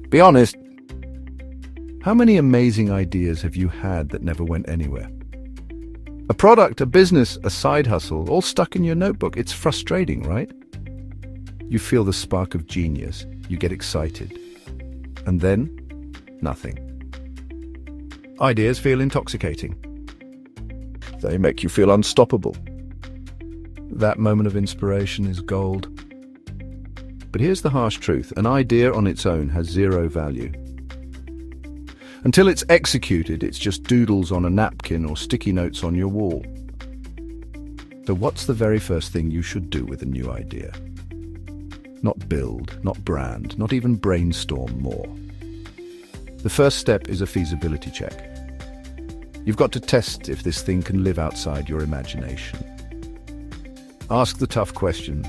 Be honest. How many amazing ideas have you had that never went anywhere? A product, a business, a side hustle, all stuck in your notebook. It's frustrating, right? You feel the spark of genius. You get excited. And then, nothing. Ideas feel intoxicating. They make you feel unstoppable. That moment of inspiration is gold. But here's the harsh truth. An idea on its own has zero value. Until it's executed, it's just doodles on a napkin or sticky notes on your wall. So what's the very first thing you should do with a new idea? Not build, not brand, not even brainstorm more. The first step is a feasibility check. You've got to test if this thing can live outside your imagination. Ask the tough question.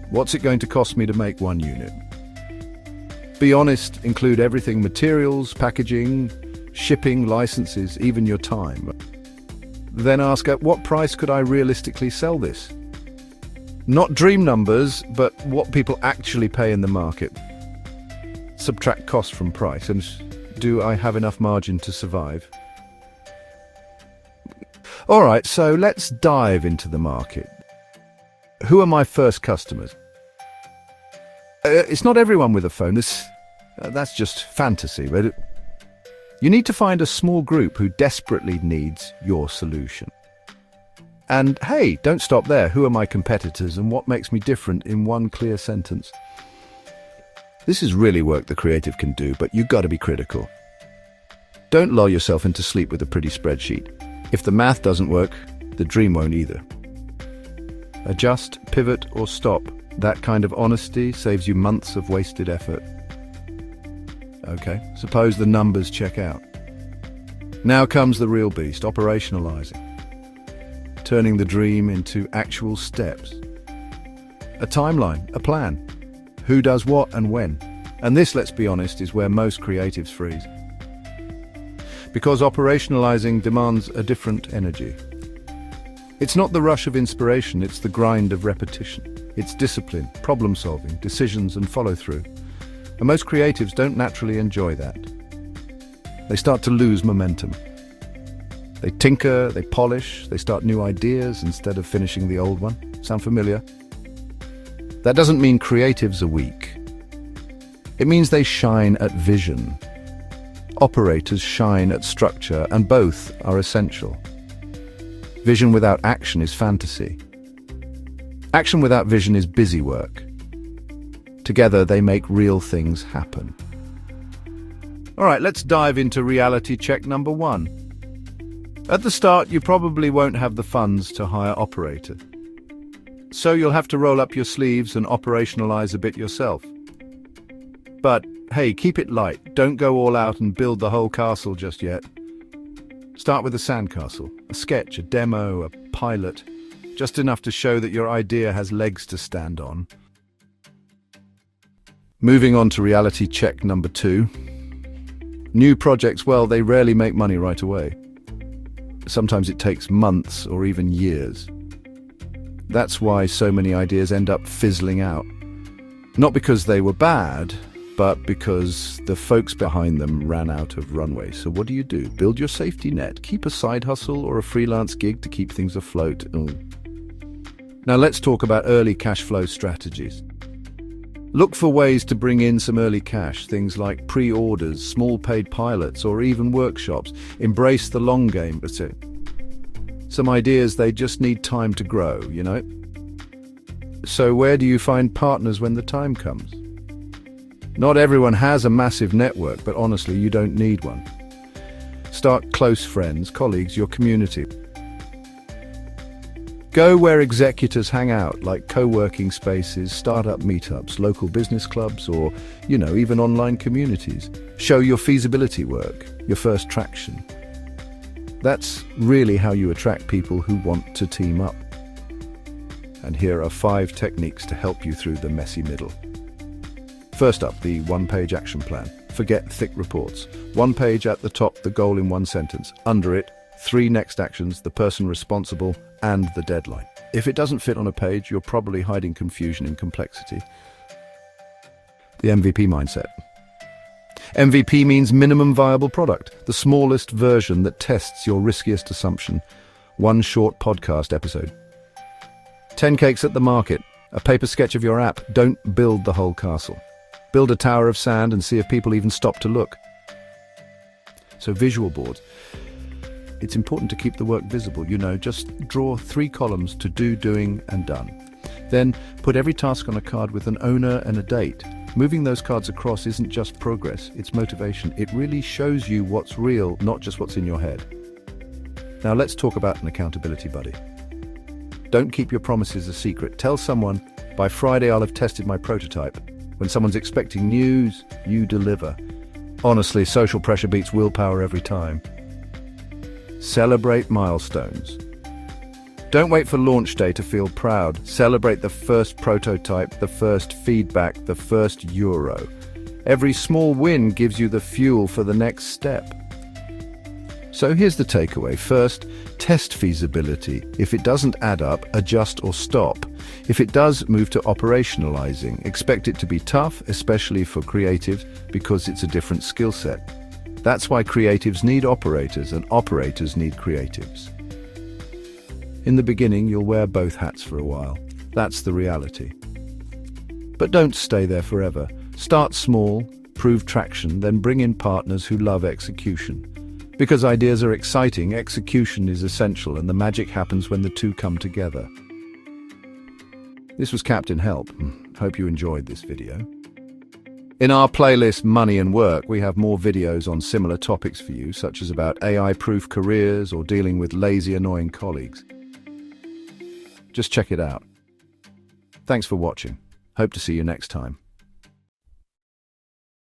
What's it going to cost me to make one unit? Be honest, include everything: materials, packaging, shipping, licenses, even your time. Then ask, at what price could I realistically sell this? Not dream numbers, but what people actually pay in the market. Subtract cost from price, and do I have enough margin to survive? All right, so let's dive into the market. Who are my first customers? It's not everyone with a phone. That's just fantasy. But you need to find a small group who desperately needs your solution. And hey, don't stop there. Who are my competitors and what makes me different in one clear sentence? This is really work the creative can do, but you've got to be critical. Don't lull yourself into sleep with a pretty spreadsheet. If the math doesn't work, the dream won't either. Adjust, pivot, or stop. That kind of honesty saves you months of wasted effort. Okay, suppose the numbers check out. Now comes the real beast, operationalizing. Turning the dream into actual steps. A timeline, a plan. Who does what and when. And this, let's be honest, is where most creatives freeze. Because operationalizing demands a different energy. It's not the rush of inspiration, it's the grind of repetition. It's discipline, problem solving, decisions and follow through. And most creatives don't naturally enjoy that. They start to lose momentum. They tinker, they polish, they start new ideas instead of finishing the old one. Sound familiar? That doesn't mean creatives are weak. It means they shine at vision. Operators shine at structure, and both are essential. Vision without action is fantasy. Action without vision is busy work. Together they make real things happen. All right, let's dive into reality check number 1. At the start, you probably won't have the funds to hire operators. So you'll have to roll up your sleeves and operationalize a bit yourself. But hey, keep it light. Don't go all out and build the whole castle just yet. Start with a sandcastle, a sketch, a demo, a pilot, just enough to show that your idea has legs to stand on. Moving on to reality check number 2. New projects, well, they rarely make money right away. Sometimes it takes months or even years. That's why so many ideas end up fizzling out. Not because they were bad, but because the folks behind them ran out of runway. So what do? Build your safety net. Keep a side hustle or a freelance gig to keep things afloat. Now let's talk about early cash flow strategies. Look for ways to bring in some early cash, things like pre-orders, small paid pilots, or even workshops. Embrace the long game. Some ideas, they just need time to grow, you know? So where do you find partners when the time comes? Not everyone has a massive network, but honestly, you don't need one. Start close friends, colleagues, your community. Go where executors hang out, like co-working spaces, startup meetups, local business clubs, or, even online communities. Show your feasibility work, your first traction. That's really how you attract people who want to team up. And here are 5 techniques to help you through the messy middle. First up, the one-page action plan. Forget thick reports. 1 page at the top, the goal in 1 sentence. Under it, 3 next actions, the person responsible, and the deadline. If it doesn't fit on a page, you're probably hiding confusion in complexity. The MVP mindset. MVP means minimum viable product, the smallest version that tests your riskiest assumption. One short podcast episode. 10 cakes at the market, a paper sketch of your app. Don't build the whole castle. Build a tower of sand and see if people even stop to look. So visual boards. It's important to keep the work visible. Just draw 3 columns: to do, doing, and done. Then put every task on a card with an owner and a date. Moving those cards across isn't just progress, it's motivation. It really shows you what's real, not just what's in your head. Now let's talk about an accountability buddy. Don't keep your promises a secret. Tell someone, by Friday I'll have tested my prototype. When someone's expecting news, you deliver. Honestly, social pressure beats willpower every time. Celebrate milestones. Don't wait for launch day to feel proud. Celebrate the first prototype, the first feedback, the first euro. Every small win gives you the fuel for the next step. So here's the takeaway. First, test feasibility. If it doesn't add up, adjust or stop. If it does, move to operationalizing. Expect it to be tough, especially for creatives, because it's a different skill set. That's why creatives need operators and operators need creatives. In the beginning, you'll wear both hats for a while. That's the reality. But don't stay there forever. Start small, prove traction, then bring in partners who love execution. Because ideas are exciting, execution is essential, and the magic happens when the two come together. This was Captain Help. Hope you enjoyed this video. In our playlist Money and Work, we have more videos on similar topics for you, such as about AI-proof careers or dealing with lazy, annoying colleagues. Just check it out. Thanks for watching. Hope to see you next time.